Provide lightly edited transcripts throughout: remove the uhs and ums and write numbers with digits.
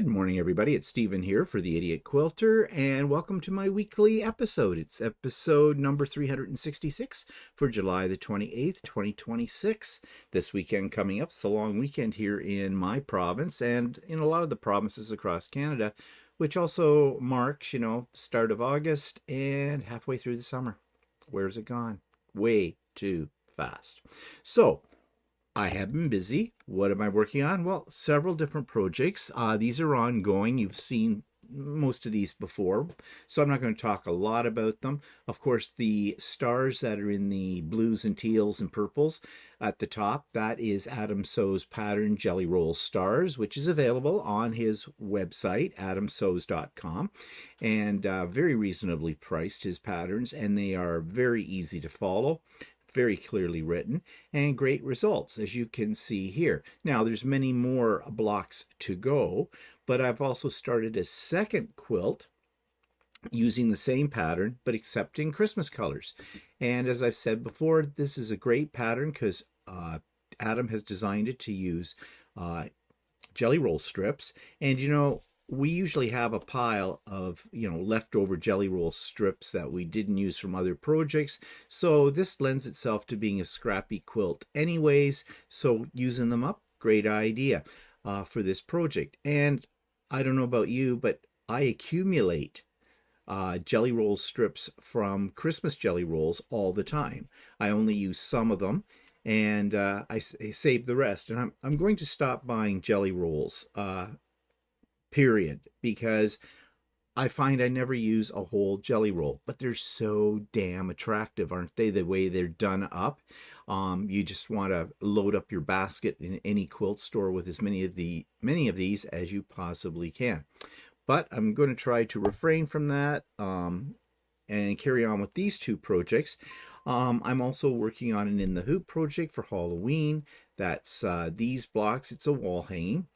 Good morning, everybody. It's Stephen here for the Idiot Quilter, and welcome to my weekly episode. It's episode number 366 for July the 28th, 2026. This weekend coming up, it's a long weekend here in my province and in a lot of the provinces across Canada, which also marks, the start of August and halfway through the summer. Where's it gone? Way too fast. So, I have been busy. What am I working on? Well, several different projects. These are ongoing. You've seen most of these before, so I'm not going to talk a lot about them. Of course, the stars that are in the blues and teals and purples at the top, that is Adam Sew's pattern Jelly Roll Stars, which is available on his website, adamsews.com, and very reasonably priced, his patterns, and they are very easy to follow, very clearly written, and great results, as you can see here. Now, there's many more blocks to go, but I've also started a second quilt using the same pattern, but accepting Christmas colors. And as I've said before, this is a great pattern because Adam has designed it to use jelly roll strips. And we usually have a pile of leftover jelly roll strips that we didn't use from other projects, so this lends itself to being a scrappy quilt anyways, so using them up, great idea for this project. And I don't know about you, but I accumulate jelly roll strips from Christmas jelly rolls all the time. I only use some of them, and I save the rest, and I'm going to stop buying jelly rolls period, because I find I never use a whole jelly roll, but they're so damn attractive, aren't they, the way they're done up? You just want to load up your basket in any quilt store with as many of these as you possibly can. But I'm going to try to refrain from that and carry on with these two projects. I'm also working on an In the Hoop project for Halloween. That's these blocks. It's a wall hanging.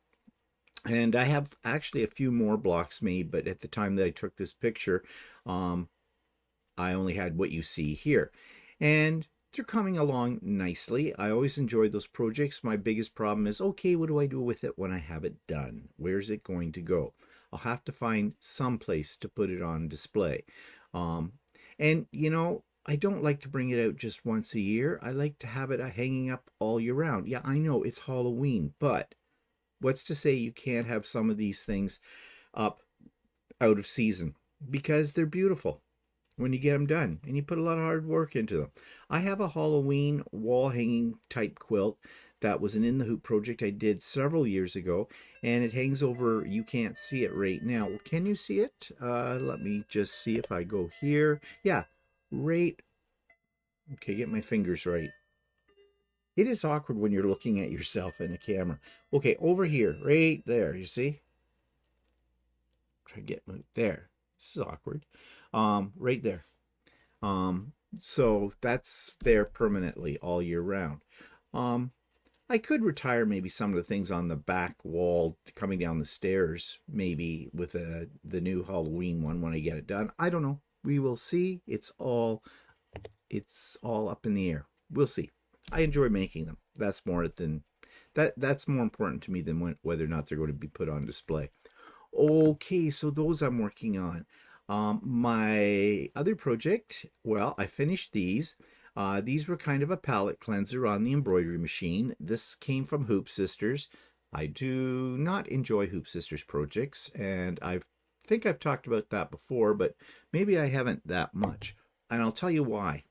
And I have actually a few more blocks made, but at the time that I took this picture, I only had what you see here. And they're coming along nicely. I always enjoy those projects. My biggest problem is, okay, what do I do with it when I have it done? Where's it going to go? I'll have to find some place to put it on display. And I don't like to bring it out just once a year. I like to have it hanging up all year round. Yeah, I know it's Halloween, but what's to say you can't have some of these things up out of season? Because they're beautiful when you get them done and you put a lot of hard work into them. I have a Halloween wall hanging type quilt that was an In the Hoop project I did several years ago, and it hangs over. You can't see it right now. Well, can you see it? Let me just see if I go here. Yeah, right. Okay, get my fingers right. It is awkward when you're looking at yourself in a camera. Okay, over here, right there, you see? Try to get there. This is awkward. Right there. So that's there permanently all year round. I could retire maybe some of the things on the back wall coming down the stairs, maybe with the new Halloween one when I get it done. I don't know. We will see. It's all up in the air. We'll see. I enjoy making them. That's more important to me than whether or not they're going to be put on display. Okay, so those I'm working on. My other project, well, I finished these. These were kind of a palette cleanser on the embroidery machine. This came from Hoop Sisters. I do not enjoy Hoop Sisters projects, and I think I've talked about that before, but maybe I haven't that much. And I'll tell you why.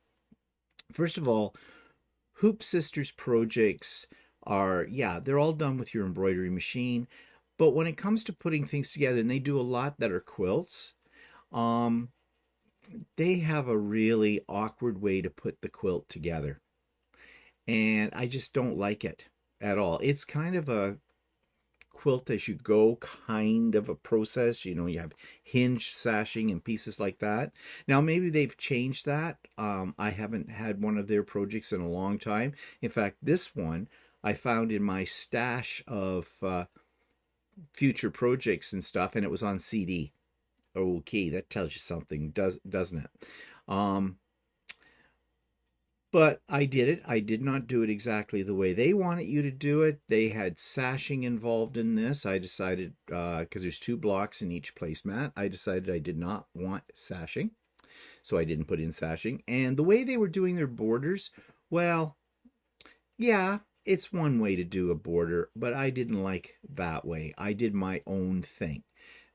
First of all, Hoop Sisters projects are, they're all done with your embroidery machine. But when it comes to putting things together, and they do a lot that are quilts, they have a really awkward way to put the quilt together. And I just don't like it at all. It's kind of a quilt as you go kind of a process. You have hinge sashing and pieces like that. Now maybe they've changed that. I haven't had one of their projects in a long time. In fact, this one I found in my stash of future projects and stuff, and it was on CD. Okay, that tells you something, doesn't it? But I did it. I did not do it exactly the way they wanted you to do it. They had sashing involved in this. I decided, because there's 2 blocks in each placemat, I decided I did not want sashing. So I didn't put in sashing. And the way they were doing their borders, well, yeah, it's one way to do a border, but I didn't like that way. I did my own thing.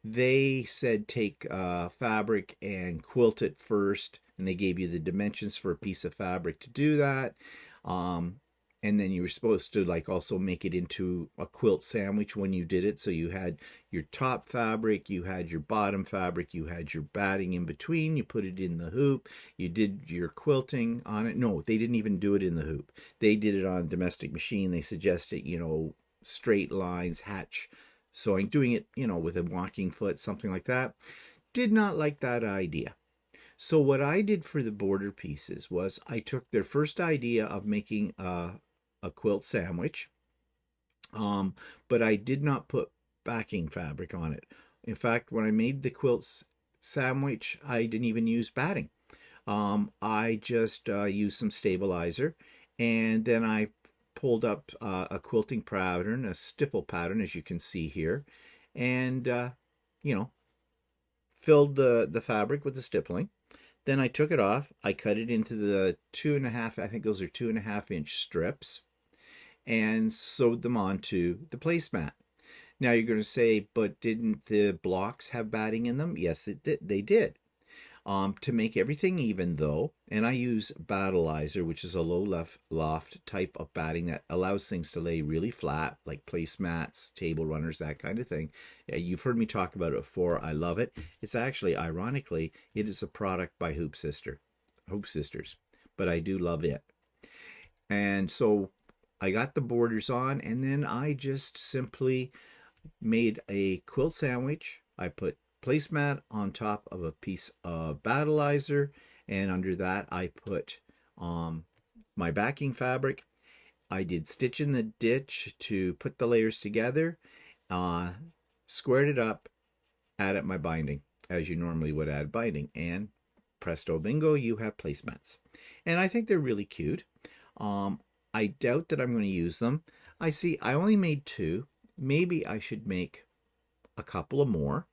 They said take fabric and quilt it first, and they gave you the dimensions for a piece of fabric to do that. And then you were supposed to like also make it into a quilt sandwich when you did it. So you had your top fabric, you had your bottom fabric, you had your batting in between, you put it in the hoop, you did your quilting on it. No, they didn't even do it in the hoop. They did it on a domestic machine. They suggested, straight lines, hatch sewing, doing it, with a walking foot, something like that. Did not like that idea. So what I did for the border pieces was I took their first idea of making a quilt sandwich, but I did not put backing fabric on it. In fact, when I made the quilt sandwich, I didn't even use batting. I just used some stabilizer, and then I pulled up a quilting pattern, a stipple pattern, as you can see here, and filled the fabric with the stippling. Then I took it off. I cut it into the 2.5, I think those are 2.5-inch strips, and sewed them onto the placemat. Now you're going to say, but didn't the blocks have batting in them? Yes, they did. To make everything even though, and I use battleizer, which is a low loft type of batting that allows things to lay really flat, like placemats, table runners, that kind of thing. You've heard me talk about it before. I love it. It's actually, ironically, it is a product by Hoop Sisters, but I do love it. And so I got the borders on, and then I just simply made a quilt sandwich. I put placemat on top of a piece of battleizer, and under that I put my backing fabric. I did stitch in the ditch to put the layers together, squared it up, added my binding as you normally would add binding, and presto bingo, you have placemats. And I think they're really cute. I doubt that I'm going to use them. I only made 2. Maybe I should make a couple of more.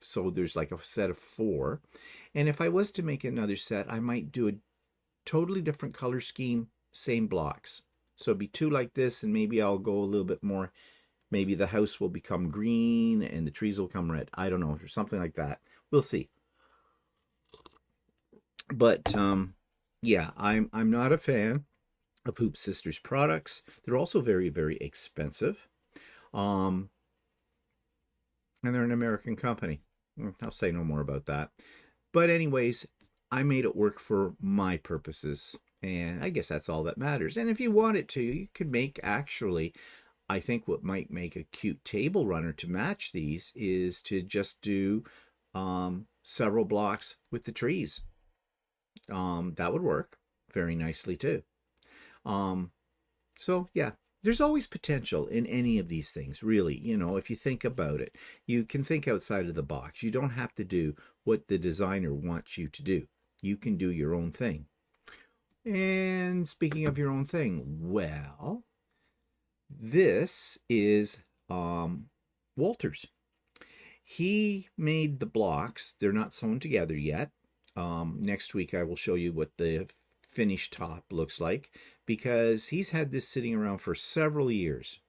So there's like a set of 4. And if I was to make another set, I might do a totally different color scheme, same blocks. So it'd be 2 like this, and maybe I'll go a little bit more. Maybe the house will become green and the trees will come red. I don't know, or something like that. We'll see. But yeah, I'm not a fan of Hoop Sisters products. They're also very, very expensive. And they're an American company. I'll say no more about that. But anyways, I made it work for my purposes, and I guess that's all that matters. And if you wanted to, you could make, actually, I think what might make a cute table runner to match these is to just do several blocks with the trees. That would work very nicely too. So yeah, there's always potential in any of these things, really. If you think about it, you can think outside of the box. You don't have to do what the designer wants you to do. You can do your own thing. And speaking of your own thing, well, this is Walter's. He made the blocks. They're not sewn together yet. Next week I will show you what the finished top looks like, because he's had this sitting around for several years.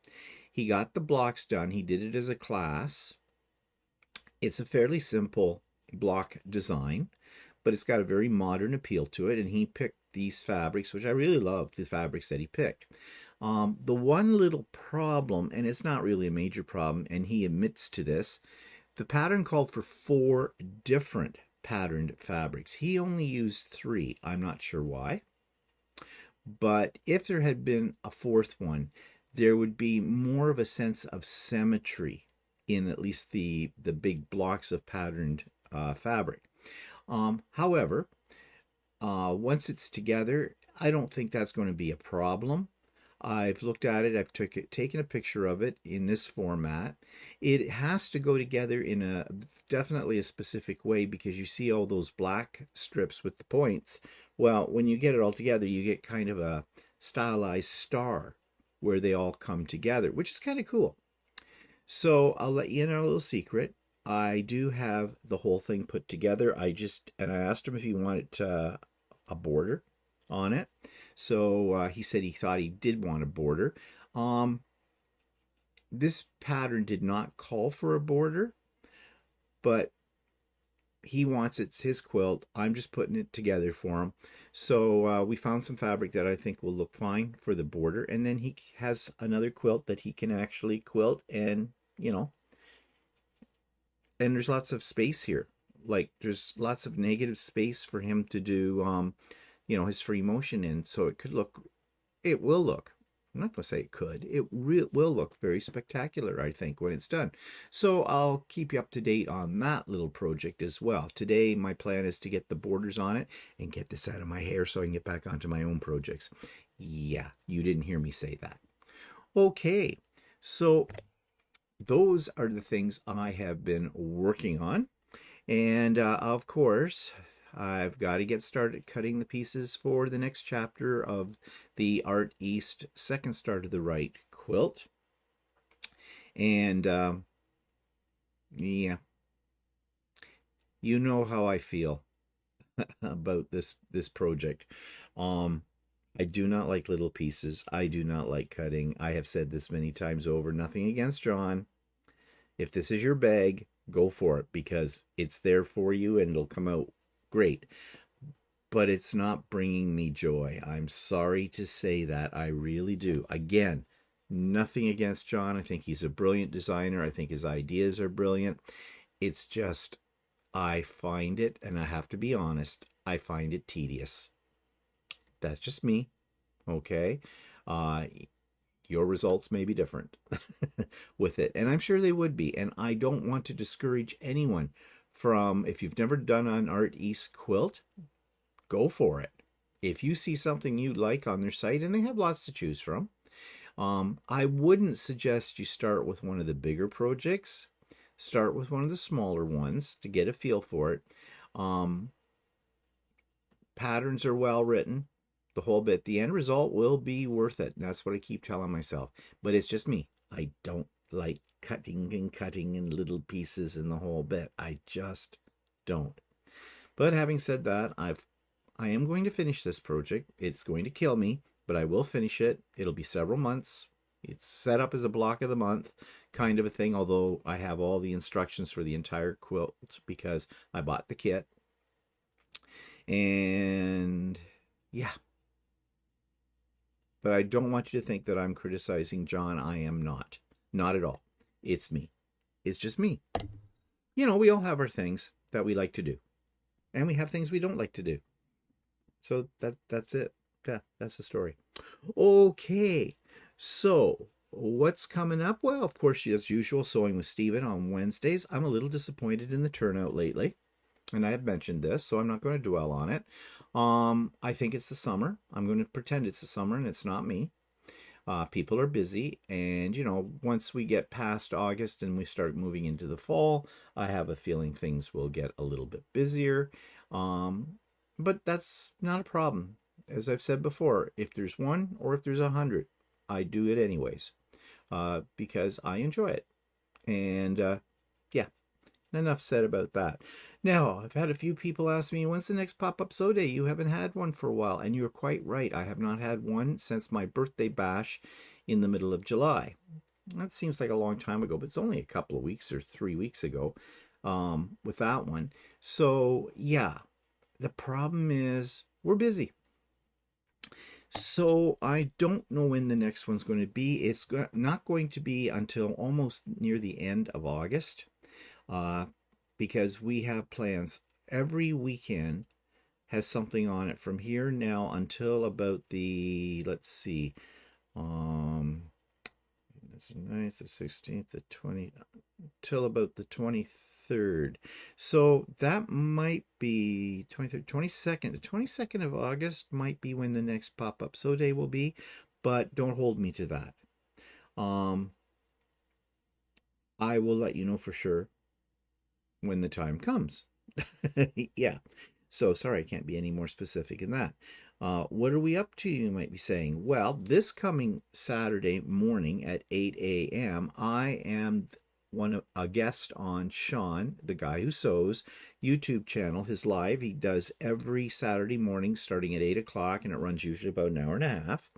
He got the blocks done. He did it as a class. It's a fairly simple block design, but it's got a very modern appeal to it, and he picked these fabrics, which I really love, the fabrics that he picked. The one little problem, and it's not really a major problem, and he admits to this, the pattern called for 4 different patterned fabrics. He only used 3. I'm not sure why. But if there had been a 4th one, there would be more of a sense of symmetry in at least the big blocks of patterned fabric. However, once it's together, I don't think that's going to be a problem. I've looked at it. I've taken a picture of it in this format. It has to go together in a definitely a specific way because you see all those black strips with the points. Well, when you get it all together, you get kind of a stylized star where they all come together, which is kind of cool. So I'll let you know a little secret. I do have the whole thing put together. I asked him if he wanted a border on it. So he said he thought he did want a border. Um, this pattern did not call for a border, but he wants it's his quilt. I'm just putting it together for him. So we found some fabric that I think will look fine for the border. And then he has another quilt that he can actually quilt and, and there's lots of space here. Like there's lots of negative space for him to do, his free motion in. So it will look, I'm not going to say it could, will look very spectacular, I think, when it's done. So I'll keep you up to date on that little project as well. Today, my plan is to get the borders on it and get this out of my hair so I can get back onto my own projects. Yeah, you didn't hear me say that. Okay, so those are the things I have been working on. And of course, I've got to get started cutting the pieces for the next chapter of the Art East Second Star to the Right quilt. And yeah, you know how I feel about this project. I do not like little pieces. I do not like cutting. I have said this many times over. Nothing against John. If this is your bag, go for it because it's there for you and it'll come out great. But it's not bringing me joy. I'm sorry to say that. I really do. Again, nothing against John. I think he's a brilliant designer. I think his ideas are brilliant. It's just, I find it, and I have to be honest, I find it tedious. That's just me. Okay? Your results may be different with it, and I'm sure they would be. And I don't want to discourage anyone from, if you've never done an Art East quilt, go for it. If you see something you like on their site, and they have lots to choose from, I wouldn't suggest you start with one of the bigger projects. Start with one of the smaller ones to get a feel for it. Patterns are well written, the whole bit. The end result will be worth it. And that's what I keep telling myself. But it's just me. I don't like cutting and little pieces in the whole bit. I just don't. But having said that, I am going to finish this project. It's going to kill me, but I will finish it. It'll be several months. It's set up as a block of the month kind of a thing, although I have all the instructions for the entire quilt because I bought the kit. And yeah. But I don't want you to think that I'm criticizing John. I am not. Not at all. It's me. It's just me. We all have our things that we like to do. And we have things we don't like to do. So that's it. Yeah, that's the story. Okay. So, what's coming up? Well, of course, as usual, Sewing with Stephen on Wednesdays. I'm a little disappointed in the turnout lately. And I have mentioned this, so I'm not going to dwell on it. I think it's the summer. I'm going to pretend it's the summer and it's not me. People are busy. And, once we get past August and we start moving into the fall, I have a feeling things will get a little bit busier. But that's not a problem. As I've said before, if there's one or if there's 100, I do it anyways because I enjoy it. And yeah, enough said about that. Now, I've had a few people ask me, when's the next pop-up sew day? You haven't had one for a while. And you're quite right. I have not had one since my birthday bash in the middle of July. That seems like a long time ago, but it's only a couple of weeks or 3 weeks ago with that one. So, yeah, the problem is we're busy. So I don't know when the next one's going to be. It's not going to be until almost near the end of August because we have plans. Every weekend has something on it from here now until about the, let's see, it's the 9th, the 16th, the 20th, till about the 23rd. So that might be 23rd, 22nd. The 22nd of August might be when the next pop-up sew day will be. but don't hold me to that. Um, I will let you know for sure when the time comes. Yeah. So sorry, I can't be any more specific in that. What are we up to, you might be saying? Well, this coming Saturday morning at 8 a.m., I am a guest on Sean, the guy who sews, YouTube channel, his live. He does every Saturday morning starting at 8 o'clock, and it runs usually about an hour and a half.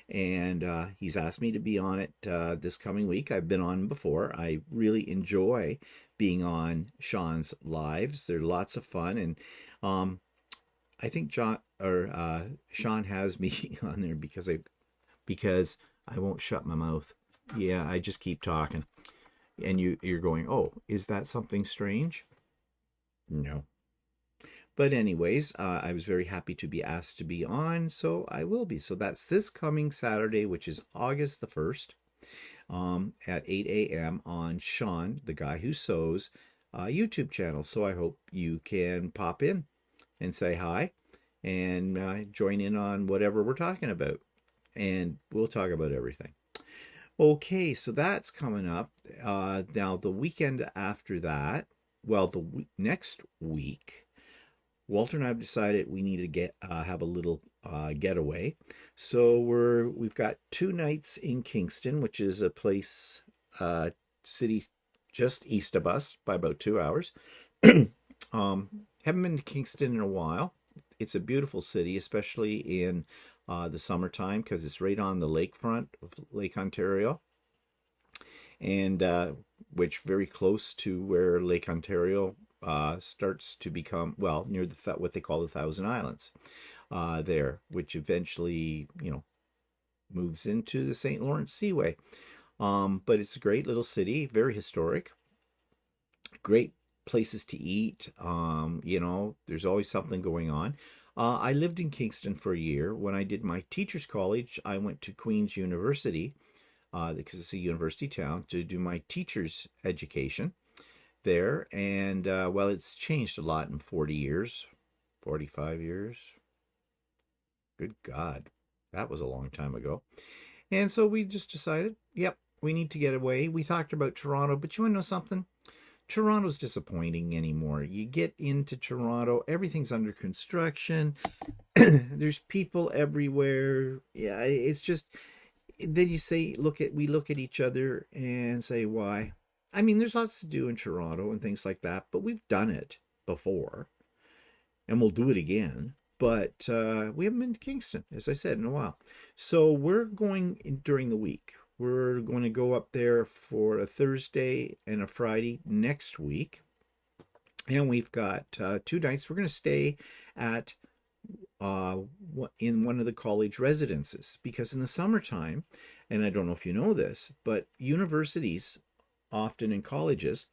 And he's asked me to be on it this coming week. I've been on before. I really enjoy being on Sean's lives. They're lots of fun, and I think Sean has me on there because I won't shut my mouth. Yeah, I just keep talking, and you're going, oh, is that something strange? No. But anyways, I was very happy to be asked to be on, so I will be. So that's this coming Saturday, which is August the 1st, at 8 a.m. on Sean, the guy who sews, YouTube channel. So I hope you can pop in and say hi and join in on whatever we're talking about. And we'll talk about everything. Okay, so that's coming up. Now, the weekend after that, well, next week, Walter and I have decided we need to have a little getaway. So we've got 2 nights in Kingston, which is a place, city just east of us by about 2 hours. Haven't been to Kingston in a while. It's a beautiful city, especially in the summertime, because it's right on the lakefront of Lake Ontario, and which very close to where Lake Ontario starts to become, well, near what they call the Thousand Islands there, which eventually, moves into the St. Lawrence Seaway. But it's a great little city, very historic, great places to eat. There's always something going on. I lived in Kingston for a year. When I did my teacher's college, I went to Queen's University, because it's a university town, to do my teacher's education there. And well, it's changed a lot in 40 years, 45 years. Good God, that was a long time ago. And so we just decided, yep, we need to get away. We talked about Toronto, but you want to know something? Toronto's disappointing anymore. You get into Toronto, everything's under construction. There's people everywhere. Yeah, it's just, then you say, we look at each other and say, why? I mean, there's lots to do in Toronto and things like that, but we've done it before and we'll do it again. But we haven't been to Kingston, as I said, in a while. So we're going during the week. We're going to go up there for a Thursday and a Friday next week. And we've got 2 nights. We're going to stay at in one of the college residences, because in the summertime, and I don't know if you know this, but universities often in colleges,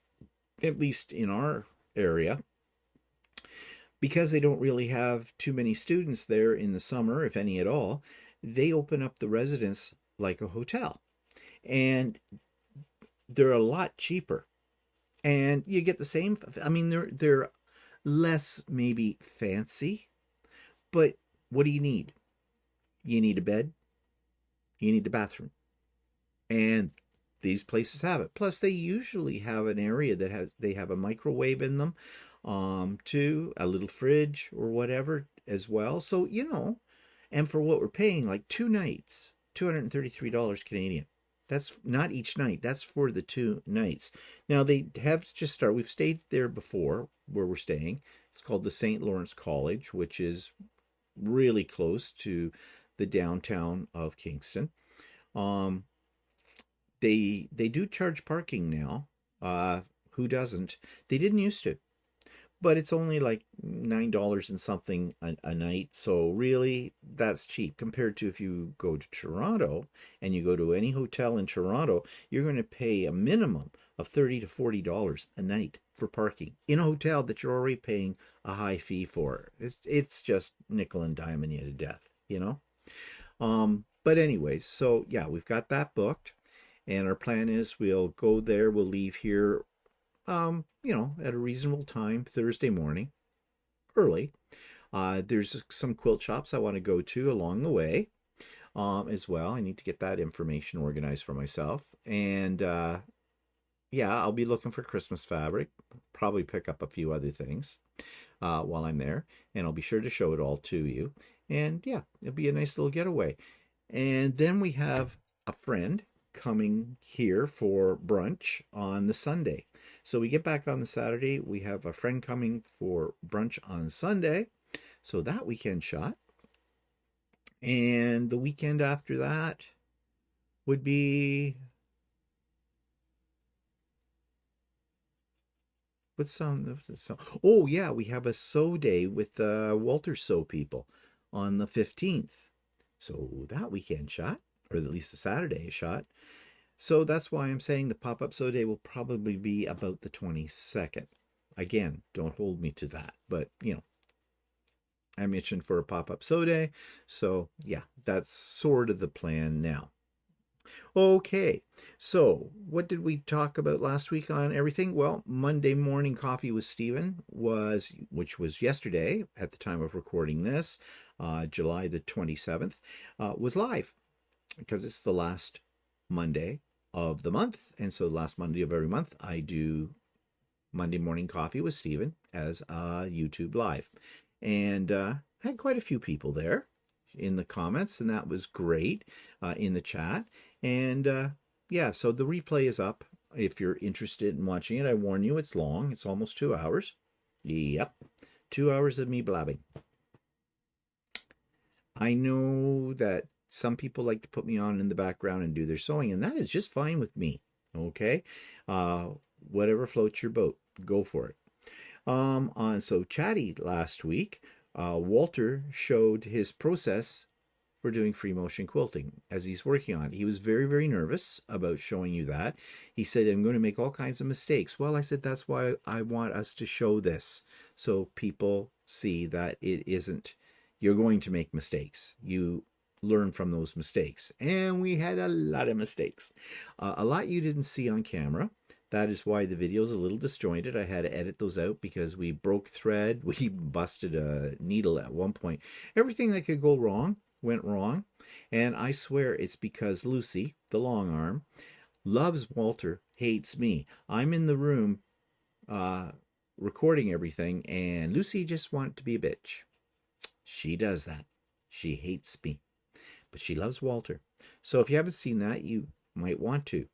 at least in our area, because they don't really have too many students there in the summer, if any at all, they open up the residence like a hotel. And they're a lot cheaper. And you get the same, I mean, they're less maybe fancy, but what do you need? You need a bed, you need a bathroom. And these places have it. Plus, they usually have an area they have a microwave in them, too, a little fridge or whatever as well. So, and for what we're paying, like 2 nights, $233 Canadian. That's not each night. That's for the 2 nights. Now, they have just started. We've stayed there before where we're staying. It's called the St. Lawrence College, which is really close to the downtown of Kingston. They do charge parking now. Who doesn't? They didn't used to, but it's only like $9 and something a night. So really, that's cheap compared to if you go to Toronto and you go to any hotel in Toronto, you're going to pay a minimum of $30 to $40 a night for parking in a hotel that you're already paying a high fee for. It's just nickel and diming you to death, But anyways, so yeah, we've got that booked. And our plan is we'll go there, we'll leave here, at a reasonable time, Thursday morning, early. There's some quilt shops I want to go to along the way. as well. I need to get that information organized for myself. And yeah, I'll be looking for Christmas fabric, probably pick up a few other things while I'm there, and I'll be sure to show it all to you. And yeah, it'll be a nice little getaway. And then we have a friend coming here for brunch on the Sunday. So we get back on the Saturday. We have a friend coming for brunch on Sunday. So that weekend shot. And the weekend after that would be what's on. Oh yeah, we have a sew day with the Walter Sew people on the 15th. So that weekend shot, or at least the Saturday shot. So that's why I'm saying the pop-up sew day will probably be about the 22nd. Again, don't hold me to that, but you know, I'm itching for a pop-up sew day. So yeah, that's sort of the plan now. Okay, so what did we talk about last week on everything? Well, Monday morning coffee with Stephen which was yesterday at the time of recording this, July the 27th, was live because it's the last Monday of the month. And so the last Monday of every month, I do Monday morning coffee with Stephen as a YouTube live. And I had quite a few people there in the comments, and that was great in the chat. And yeah, so the replay is up if you're interested in watching it. I warn you, it's long. It's almost 2 hours. Yep, 2 hours of me blabbing. I know that some people like to put me on in the background and do their sewing, and that is just fine with me. Okay, whatever floats your boat, go for it. On So Chatty last week, Walter showed his process for doing free motion quilting as he's working on it. He was very, very nervous about showing you that. He said, I'm going to make all kinds of mistakes. Well, I said, that's why I want us to show this so people see that it isn't, you're going to make mistakes. You learn from those mistakes. And we had a lot of mistakes. A lot you didn't see on camera. That is why the video is a little disjointed. I had to edit those out because we broke thread. We busted a needle at one point. Everything that could go wrong went wrong. And I swear it's because Lucy, the long arm, loves Walter, hates me. I'm in the room recording everything, and Lucy just wanted to be a bitch. She does that. She hates me. But she loves Walter. So if you haven't seen that, you might want to.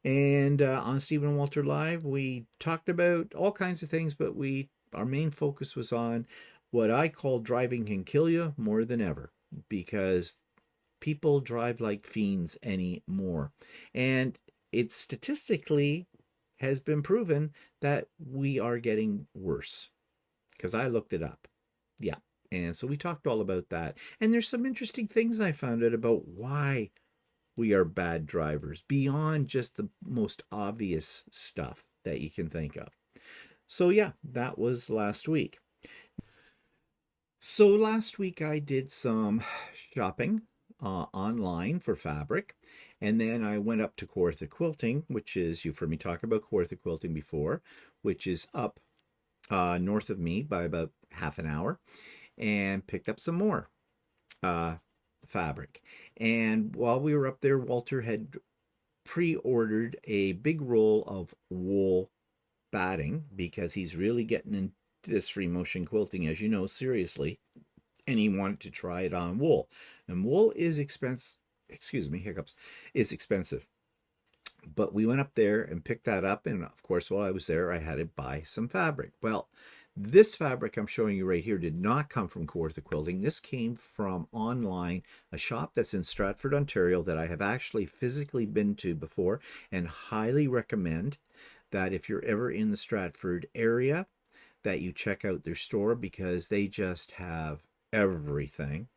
And on Stephen and Walter Live, we talked about all kinds of things, but our main focus was on what I call driving can kill you more than ever, because people drive like fiends anymore. And it statistically has been proven that we are getting worse, because I looked it up. Yeah. And so we talked all about that. And there's some interesting things I found out about why we are bad drivers beyond just the most obvious stuff that you can think of. So yeah, that was last week. So last week I did some shopping online for fabric, and then I went up to Kawartha Quilting, which is, you've heard me talk about Kawartha Quilting before, which is up north of me by about half an hour, and picked up some more fabric. And while we were up there, Walter had pre-ordered a big roll of wool batting because he's really getting into this free motion quilting, as you know, seriously, and he wanted to try it on wool. And wool is expensive, is expensive. But we went up there and picked that up, and of course, while I was there, I had to buy some fabric. Well, this fabric I'm showing you right here did not come from Kawartha Quilting. This came from online, a shop that's in Stratford, Ontario, that I have actually physically been to before, and highly recommend that if you're ever in the Stratford area, that you check out their store, because they just have everything,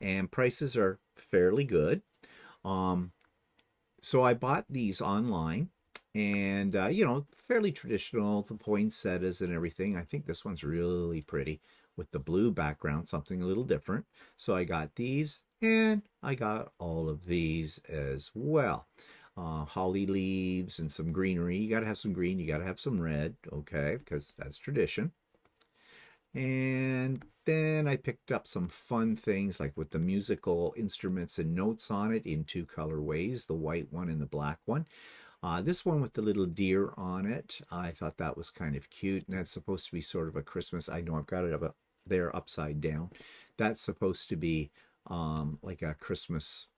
and prices are fairly good. So I bought these online, and you know, fairly traditional, the poinsettias and everything. I think this one's really pretty with the blue background, something a little different. So I got these, and I got all of these as well. Holly leaves and some greenery. You got to have some green, you got to have some red, okay, because that's tradition. And then I picked up some fun things like with the musical instruments and notes on it in two colorways, the white one and the black one. This one with the little deer on it, I thought that was kind of cute, and that's supposed to be sort of a Christmas. I know I've got it up there upside down. That's supposed to be like a Christmas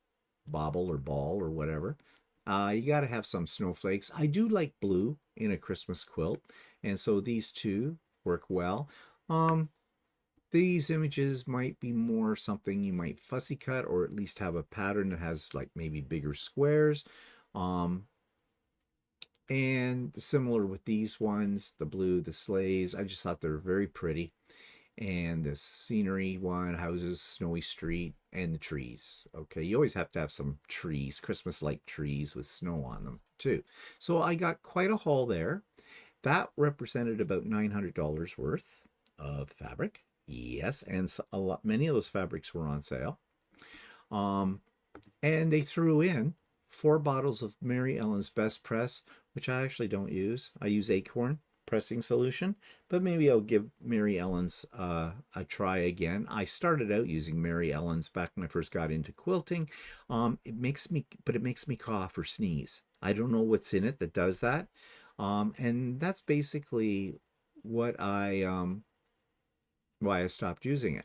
bauble or ball or whatever. You got to have some snowflakes. I do like blue in a Christmas quilt, and so these two work well. These images might be more something you might fussy cut, or at least have a pattern that has like maybe bigger squares. And similar with these ones, the blue, the sleighs, I just thought they were very pretty. And the scenery one, houses, snowy street, and the trees. Okay, you always have to have some trees, Christmas-like trees with snow on them too. So I got quite a haul there. That represented about $900 worth of fabric. Yes, and many of those fabrics were on sale. And they threw in 4 bottles of Mary Ellen's Best Press, which I actually don't use. I use Acorn pressing solution, but maybe I'll give Mary Ellen's a try again. I started out using Mary Ellen's back when I first got into quilting. It makes me cough or sneeze. I don't know what's in it that does that. And that's basically what why I stopped using it.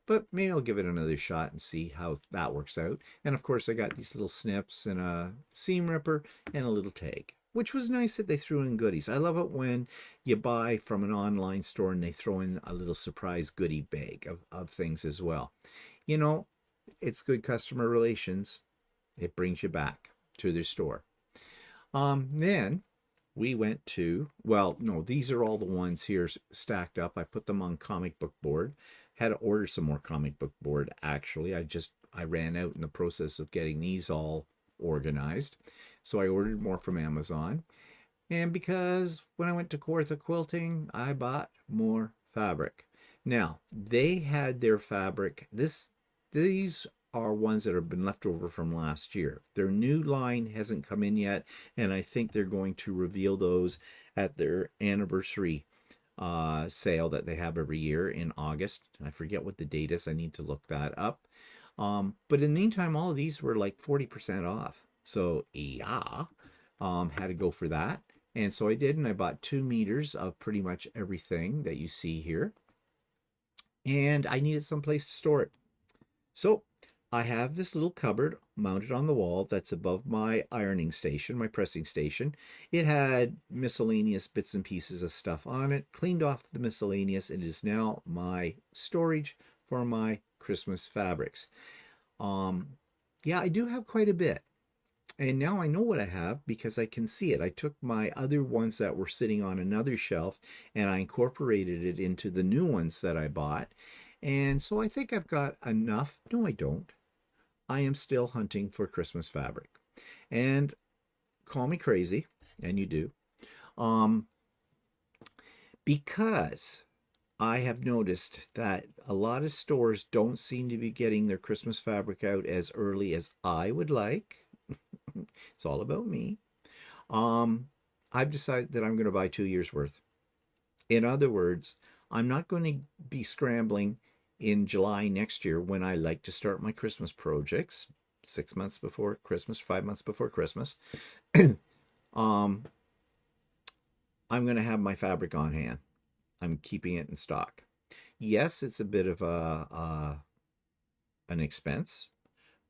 But maybe I'll give it another shot and see how that works out. And of course, I got these little snips and a seam ripper and a little tag, which was nice that they threw in goodies. I love it when you buy from an online store and they throw in a little surprise goodie bag of things as well. You know, it's good customer relations. It brings you back to their store. Then we went to, well, no, these are all the ones here stacked up. I put them on comic book board. Had to order some more comic book board, actually. I ran out in the process of getting these all organized. So I ordered more from Amazon. And because when I went to Kawartha Quilting, I bought more fabric. Now, they had their fabric. These are ones that have been left over from last year. Their new line hasn't come in yet, and I think they're going to reveal those at their anniversary sale that they have every year in August. I forget what the date is. I need to look that up. But in the meantime, all of these were like 40% off. So yeah, had to go for that. And so I did, and I bought 2 meters of pretty much everything that you see here. And I needed some place to store it. So I have this little cupboard mounted on the wall that's above my ironing station, my pressing station. It had miscellaneous bits and pieces of stuff on it. Cleaned off the miscellaneous. It is now my storage for my Christmas fabrics. Yeah, I do have quite a bit. And now I know what I have because I can see it. I took my other ones that were sitting on another shelf and I incorporated it into the new ones that I bought. And so I think I've got enough. No, I don't. I am still hunting for Christmas fabric. And call me crazy, and you do. Because I have noticed that a lot of stores don't seem to be getting their Christmas fabric out as early as I would like. It's all about me. I've decided that I'm going to buy 2 years worth. In other words, I'm not going to be scrambling in July next year when I like to start my Christmas projects, 6 months before Christmas, 5 months before Christmas. I'm going to have my fabric on hand. I'm keeping it in stock. Yes, it's a bit of an expense,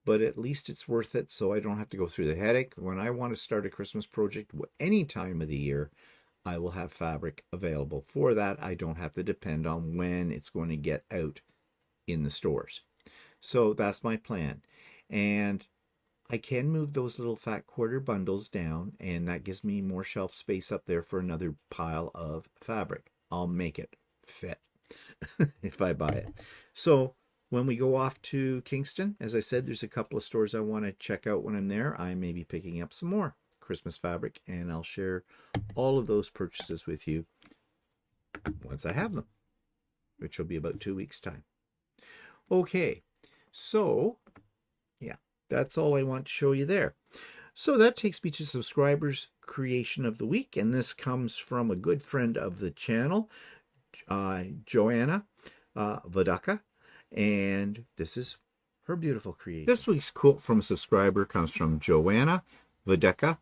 but at least it's worth it so I don't have to go through the headache. When I want to start a Christmas project any time of the year, I will have fabric available for that. I don't have to depend on when it's going to get out in the stores. So that's my plan. And I can move those little fat quarter bundles down, and that gives me more shelf space up there for another pile of fabric. I'll make it fit if I buy it. So when we go off to Kingston, as I said, there's a couple of stores I want to check out when I'm there. I may be picking up some more Christmas fabric, and I'll share all of those purchases with you once I have them, which will be about 2 weeks' time. Okay, so yeah, that's all I want to show you there. So that takes me to subscribers' creation of the week, and this comes from a good friend of the channel, Joanna Vodaka, and this is her beautiful creation. This week's quote from a subscriber comes from Joanna Vodaka,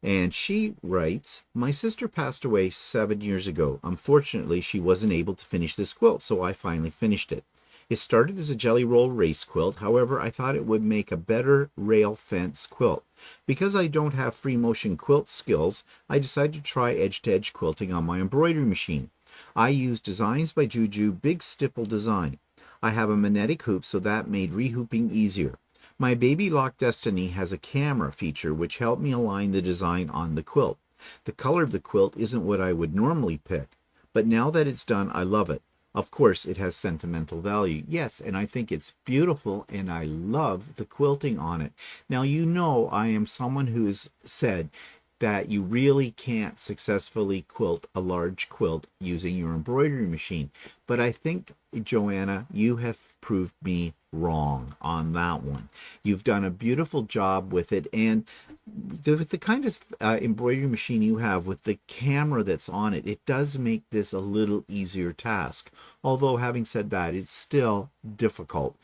and she writes, "My sister passed away 7 years ago. Unfortunately, she wasn't able to finish this quilt, so I finally finished it. It started as a jelly roll race quilt. However, I thought it would make a better rail fence quilt. Because I don't have free motion quilt skills, I decided to try edge-to-edge quilting on my embroidery machine. I used Designs by Juju Big Stipple Design. I have a magnetic hoop, so that made rehooping easier. My Baby Lock Destiny has a camera feature which helped me align the design on the quilt. The color of the quilt isn't what I would normally pick, but now that it's done, I love it. Of course, it has sentimental value." Yes, and I think it's beautiful, and I love the quilting on it. Now, you know I am someone who has said that you really can't successfully quilt a large quilt using your embroidery machine. But I think, Joanna, you have proved me wrong on that one. You've done a beautiful job with it, and the kind of embroidery machine you have with the camera that's on it, it does make this a little easier task. Although, having said that, it's still difficult.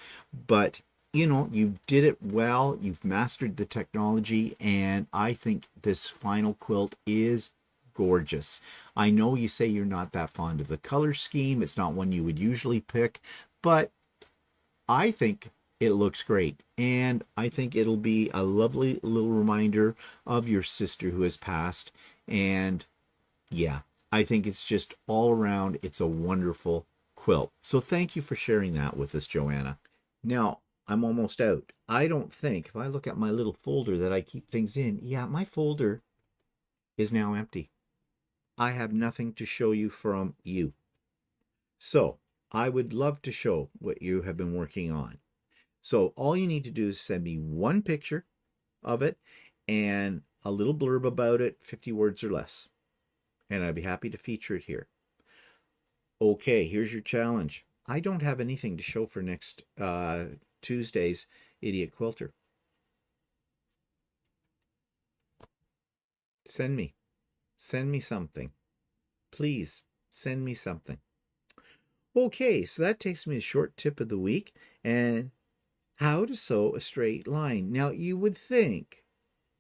But you know, you did it well, you've mastered the technology, and I think this final quilt is gorgeous. I know you say you're not that fond of the color scheme, it's not one you would usually pick, but I think it looks great, and I think it'll be a lovely little reminder of your sister who has passed. And yeah, I think it's just all around, it's a wonderful quilt. So thank you for sharing that with us, Joanna. Now, I'm almost out. I don't think, if I look at my little folder that I keep things in, yeah, my folder is now empty. I have nothing to show you from you. So, I would love to show what you have been working on. So, all you need to do is send me one picture of it and a little blurb about it, 50 words or less. And I'd be happy to feature it here. Okay, here's your challenge. I don't have anything to show for next Tuesday's Idiot Quilter. Send me something. Please send me something. Okay, so that takes me to a short tip of the week and how to sew a straight line. Now, you would think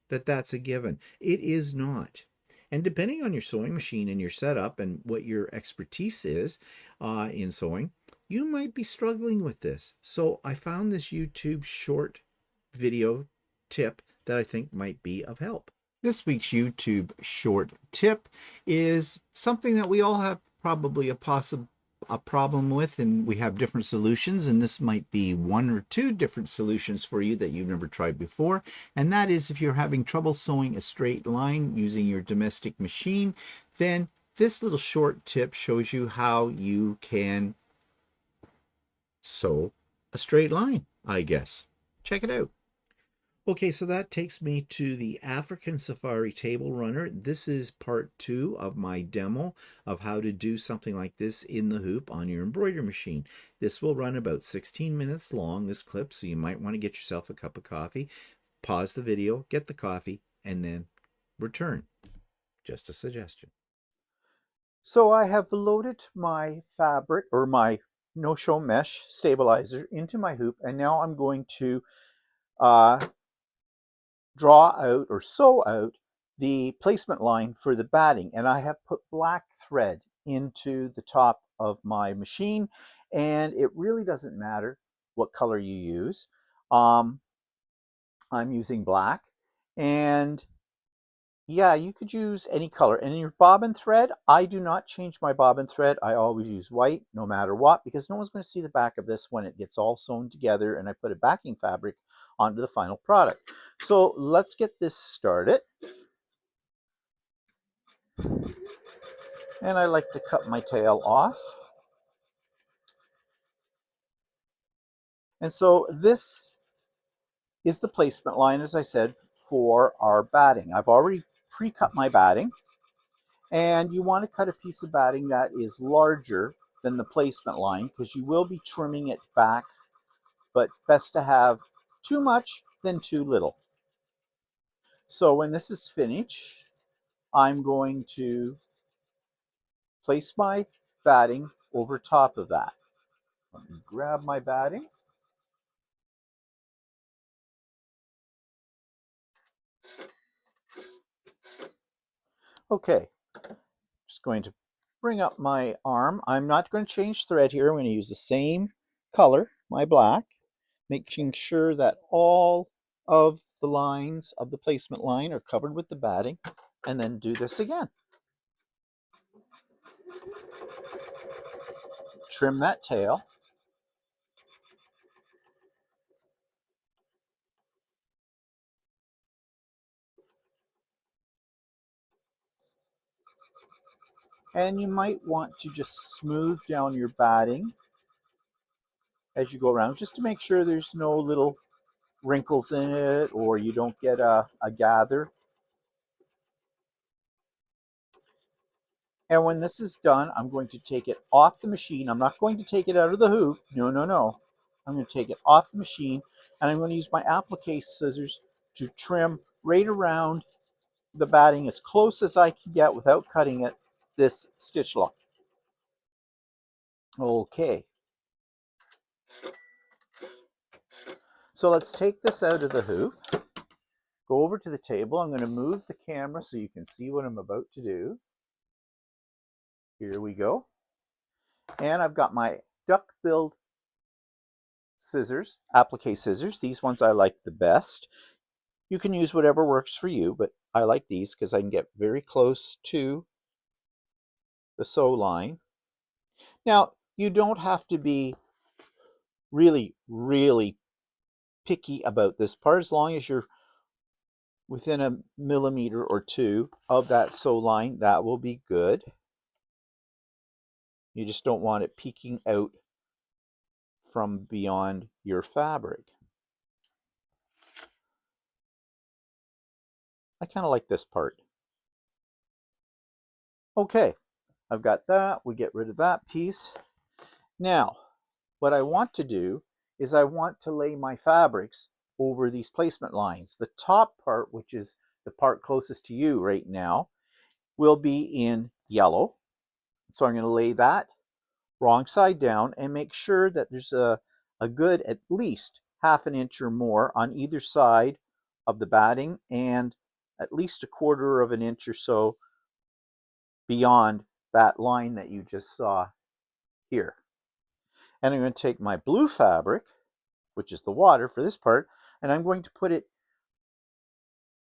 that that's a given. It is not. And depending on your sewing machine and your setup and what your expertise is in sewing, you might be struggling with this. So I found this YouTube short video tip that I think might be of help. This week's YouTube short tip is something that we all have probably a problem with, and we have different solutions, and this might be one or two different solutions for you that you've never tried before. And that is, if you're having trouble sewing a straight line using your domestic machine, then this little short tip shows you how you can sew a straight line, I guess. Check it out. Okay, so that takes me to the African Safari Table Runner. This is part 2 of my demo of how to do something like this in the hoop on your embroidery machine. This will run about 16 minutes long, this clip, so you might want to get yourself a cup of coffee, pause the video, get the coffee, and then return. Just a suggestion. So I have loaded my fabric, or my no-show mesh stabilizer, into my hoop, and now I'm going to draw out or sew out the placement line for the batting. And I have put black thread into the top of my machine, and it really doesn't matter what color you use. I'm using black, and yeah, you could use any color. And in your bobbin thread, I do not change my bobbin thread. I always use white no matter what, because no one's going to see the back of this when it gets all sewn together and I put a backing fabric onto the final product. So let's get this started. And I like to cut my tail off. And so this is the placement line, as I said, for our batting. I've already pre-cut my batting. And you want to cut a piece of batting that is larger than the placement line, because you will be trimming it back, but best to have too much than too little. So when this is finished, I'm going to place my batting over top of that. Let me grab my batting. Okay, just going to bring up my arm. I'm not going to change thread here. I'm going to use the same color, my black, making sure that all of the lines of the placement line are covered with the batting, and then do this again. Trim that tail. And you might want to just smooth down your batting as you go around, just to make sure there's no little wrinkles in it or you don't get a gather. And when this is done, I'm going to take it off the machine. I'm not going to take it out of the hoop. No, no, no. I'm going to take it off the machine, and I'm going to use my applique scissors to trim right around the batting as close as I can get without cutting it, this stitch line. Okay. So let's take this out of the hoop. Go over to the table. I'm going to move the camera so you can see what I'm about to do. Here we go. And I've got my duck-billed scissors, applique scissors. These ones I like the best. You can use whatever works for you, but I like these because I can get very close to the sew line. Now, you don't have to be really, really picky about this part. As long as you're within a millimeter or two of that sew line, that will be good. You just don't want it peeking out from beyond your fabric. I kind of like this part. Okay, I've got that. We get rid of that piece. Now, what I want to do is I want to lay my fabrics over these placement lines. The top part, which is the part closest to you right now, will be in yellow. So I'm going to lay that wrong side down and make sure that there's a good at least half an inch or more on either side of the batting and at least a quarter of an inch or so beyond that line that you just saw here. And I'm going to take my blue fabric, which is the water for this part, and I'm going to put it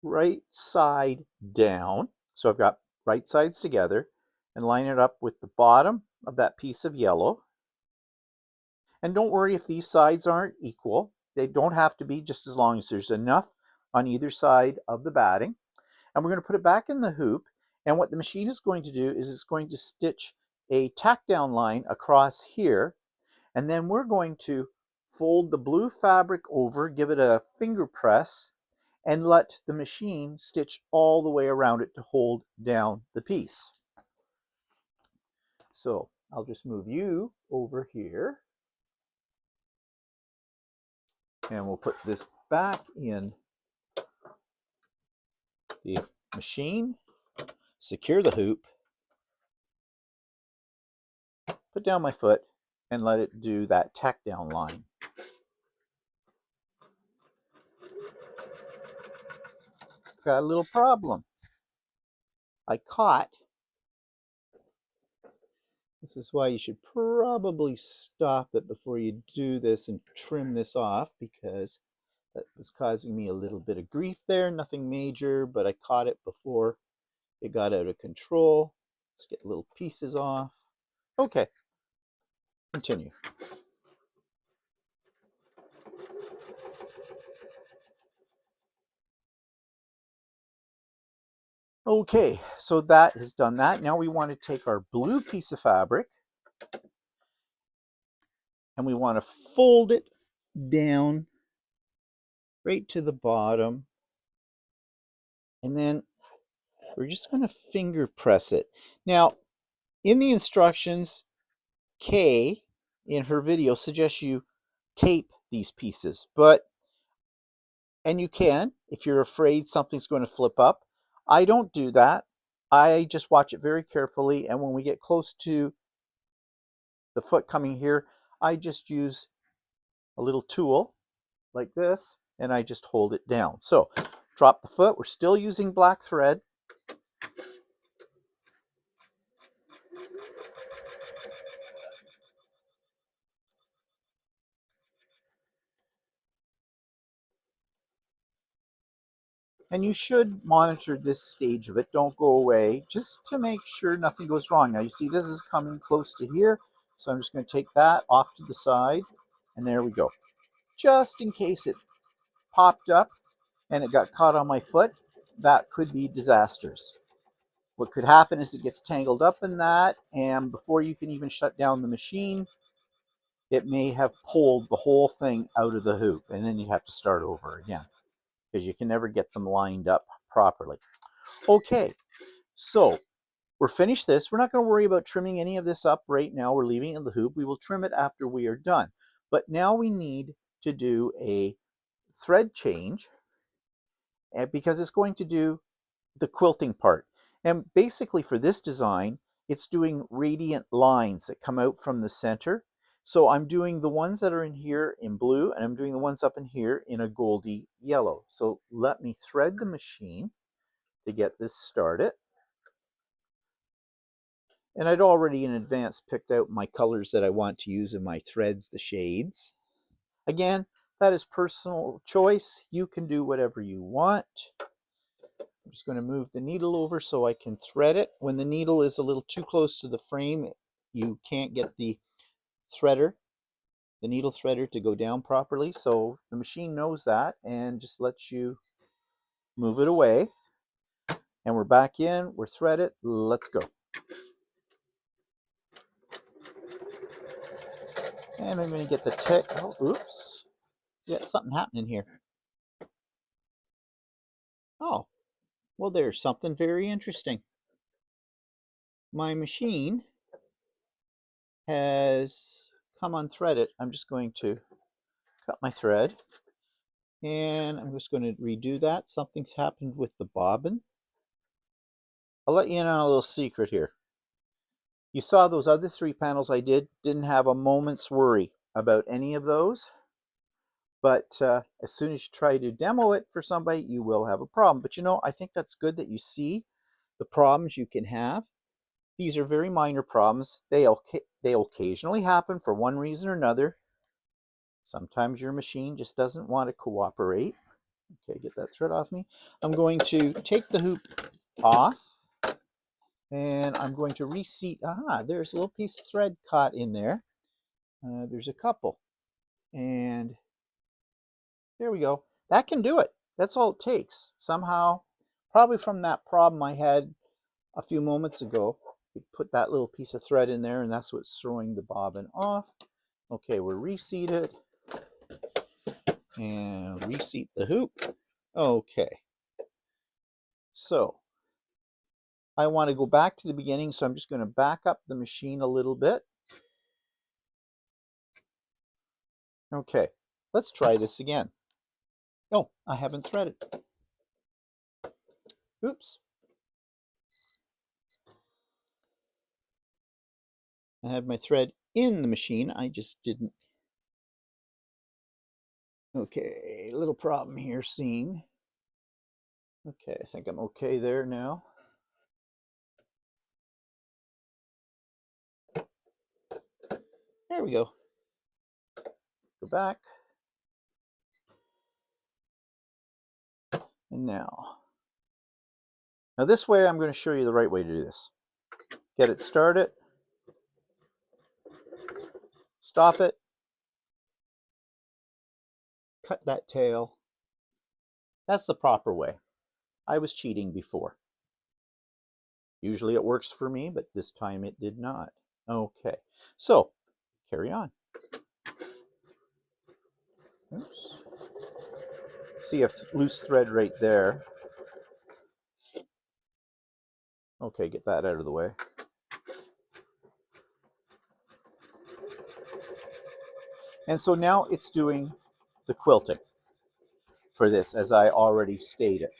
right side down. So I've got right sides together and line it up with the bottom of that piece of yellow. And don't worry if these sides aren't equal. They don't have to be, just as long as there's enough on either side of the batting. And we're going to put it back in the hoop. And what the machine is going to do is it's going to stitch a tack down line across here. And then we're going to fold the blue fabric over, give it a finger press, and let the machine stitch all the way around it to hold down the piece. So I'll just move you over here. And we'll put this back in the machine, secure the hoop, put down my foot, and let it do that tack down line. Got a little problem. I caught. This is why you should probably stop it before you do this and trim this off, because that was causing me a little bit of grief there. Nothing major, but I caught it before it got out of control. Let's get little pieces off. Okay, continue. Okay, so that has done that. Now we want to take our blue piece of fabric and we want to fold it down right to the bottom. And then we're just going to finger press it. Now, in the instructions, Kay, in her video, suggests you tape these pieces. And you can, if you're afraid something's going to flip up. I don't do that. I just watch it very carefully, and when we get close to the foot coming here, I just use a little tool like this, and I just hold it down. So drop the foot. We're still using black thread. And you should monitor this stage of it. Don't go away, just to make sure nothing goes wrong. Now you see this is coming close to here, so I'm just going to take that off to the side, and there we go. Just in case it popped up and it got caught on my foot, that could be disastrous. What could happen is it gets tangled up in that, and before you can even shut down the machine, it may have pulled the whole thing out of the hoop, and then you have to start over again because you can never get them lined up properly. Okay, so we're finished this. We're not going to worry about trimming any of this up right now. We're leaving it in the hoop. We will trim it after we are done. But now we need to do a thread change because it's going to do the quilting part. And basically for this design, it's doing radiant lines that come out from the center. So I'm doing the ones that are in here in blue, and I'm doing the ones up in here in a goldy yellow. So let me thread the machine to get this started. And I'd already in advance picked out my colors that I want to use in my threads, the shades. Again, that is personal choice. You can do whatever you want. I'm just going to move the needle over so I can thread it. When the needle is a little too close to the frame, you can't get the needle threader to go down properly. So the machine knows that and just lets you move it away. And we're back in, we're threaded, let's go. And I'm going to get the tick. Oh, oops. Yeah, something happening here. Oh, well, there's something very interesting. My machine has come unthreaded. I'm just going to cut my thread, and I'm just going to redo that. Something's happened with the bobbin. I'll let you in on a little secret here. You saw those other 3 panels I didn't have a moment's worry about any of those. But as soon as you try to demo it for somebody, you will have a problem. But you know, I think that's good that you see the problems you can have. These are very minor problems. They'll occasionally happen for one reason or another. Sometimes your machine just doesn't want to cooperate. Okay, get that thread off me. I'm going to take the hoop off, and I'm going to reseat. Aha, there's a little piece of thread caught in there. There's a couple. And there we go. That can do it. That's all it takes. Somehow, probably from that problem I had a few moments ago, we put that little piece of thread in there, and that's what's throwing the bobbin off. Okay, we're reseated. And reseat the hoop. Okay. So, I want to go back to the beginning, so I'm just going to back up the machine a little bit. Okay, let's try this again. Oh, I haven't threaded. Oops. I have my thread in the machine. I just didn't. Okay, a little problem here seeing. Okay, I think I'm okay there now. There we go. Go back. And now this way I'm going to show you the right way to do this. Get it started. Stop it. Cut that tail. That's the proper way. I was cheating before. Usually it works for me, but this time it did not. Okay, so carry on. Oops. See a loose thread right there. Okay, get that out of the way. And so now it's doing the quilting for this, as I already stated.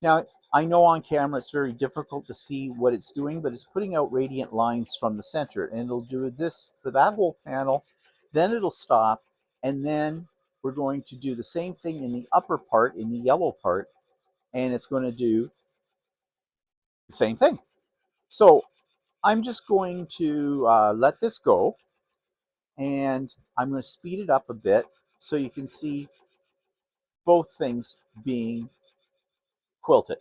Now, I know on camera it's very difficult to see what it's doing, but it's putting out radiant lines from the center, and it'll do this for that whole panel. Then it'll stop, and then we're going to do the same thing in the upper part, in the yellow part, and it's going to do the same thing. So I'm just going to let this go, and I'm going to speed it up a bit so you can see both things being quilted.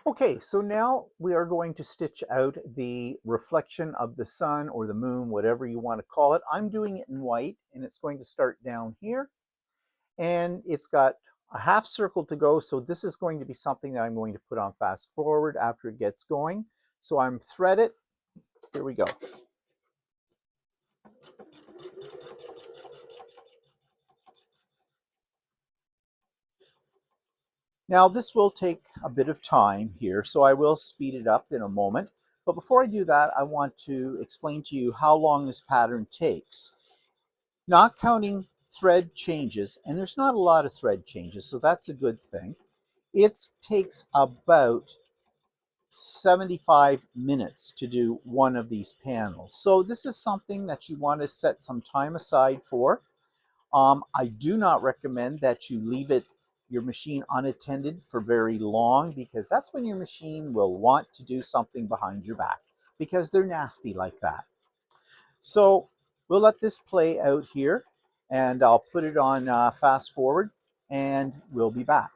Okay, so now we are going to stitch out the reflection of the sun or the moon, whatever you want to call it. I'm doing it in white, and it's going to start down here, and it's got a half circle to go. So this is going to be something that I'm going to put on fast forward after it gets going. So I'm thread it. Here we go. Now this will take a bit of time here, so I will speed it up in a moment. But before I do that, I want to explain to you how long this pattern takes. Not counting thread changes, and there's not a lot of thread changes, so that's a good thing. It takes about 75 minutes to do one of these panels. So this is something that you want to set some time aside for. I do not recommend that you leave your machine unattended for very long, because that's when your machine will want to do something behind your back, because they're nasty like that. So we'll let this play out here, and I'll put it on fast forward, and we'll be back.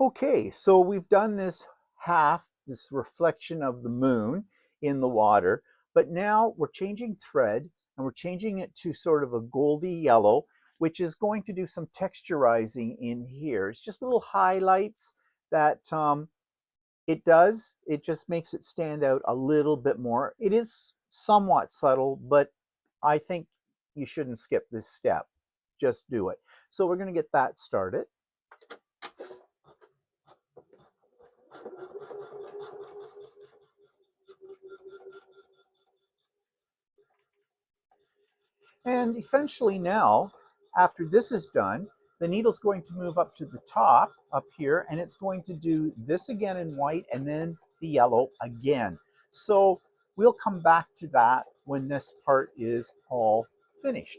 Okay, so we've done this half, this reflection of the moon in the water, but now we're changing thread, and we're changing it to sort of a goldy yellow, which is going to do some texturizing in here. It's just little highlights that it does. It just makes it stand out a little bit more. It is somewhat subtle, but I think you shouldn't skip this step. Just do it. So we're going to get that started. And essentially now, after this is done, the needle's going to move up to the top up here, and it's going to do this again in white and then the yellow again. So we'll come back to that when this part is all finished.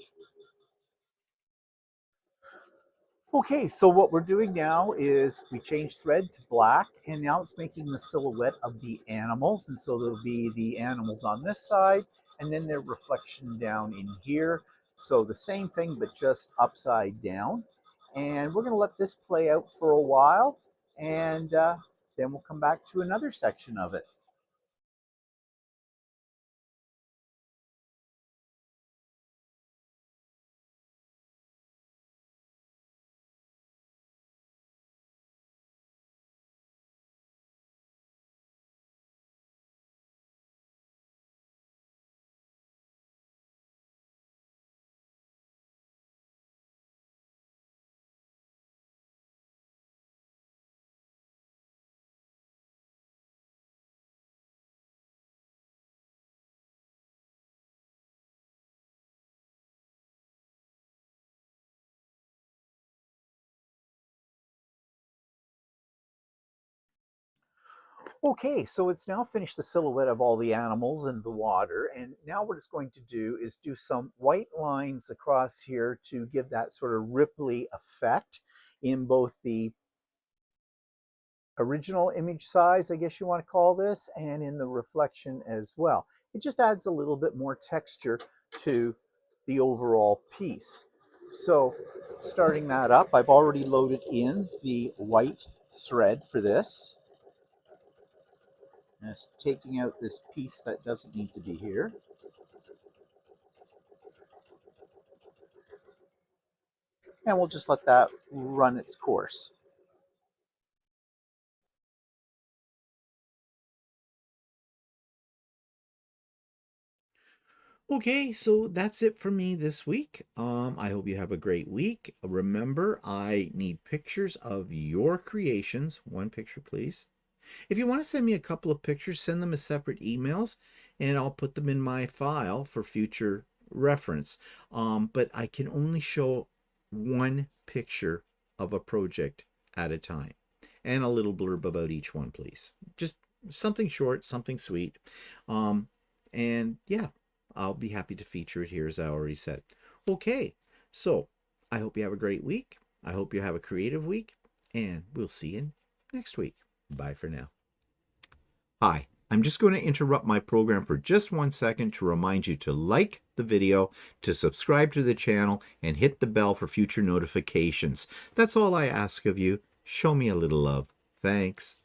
Okay, so what we're doing now is we change thread to black, and now it's making the silhouette of the animals. And so there'll be the animals on this side, and then their reflection down in here. So the same thing, but just upside down. And we're going to let this play out for a while, and then we'll come back to another section of it. Okay, so it's now finished the silhouette of all the animals in the water, and now what it's going to do is do some white lines across here to give that sort of ripply effect in both the original image size, I guess you want to call this, and in the reflection as well. It just adds a little bit more texture to the overall piece. So starting that up, I've already loaded in the white thread for this. And it's taking out this piece that doesn't need to be here. And we'll just let that run its course. Okay, so that's it for me this week. I hope you have a great week. Remember, I need pictures of your creations. One picture, please. If you want to send me a couple of pictures, send them as separate emails, and I'll put them in my file for future reference. But I can only show one picture of a project at a time, and a little blurb about each one, please. Just something short, something sweet. And yeah, I'll be happy to feature it here, as I already said. Okay, so I hope you have a great week. I hope you have a creative week, and we'll see you next week. Bye for now. Hi, I'm just going to interrupt my program for just 1 second to remind you to like the video, to subscribe to the channel, and hit the bell for future notifications. That's all I ask of you. Show me a little love. Thanks.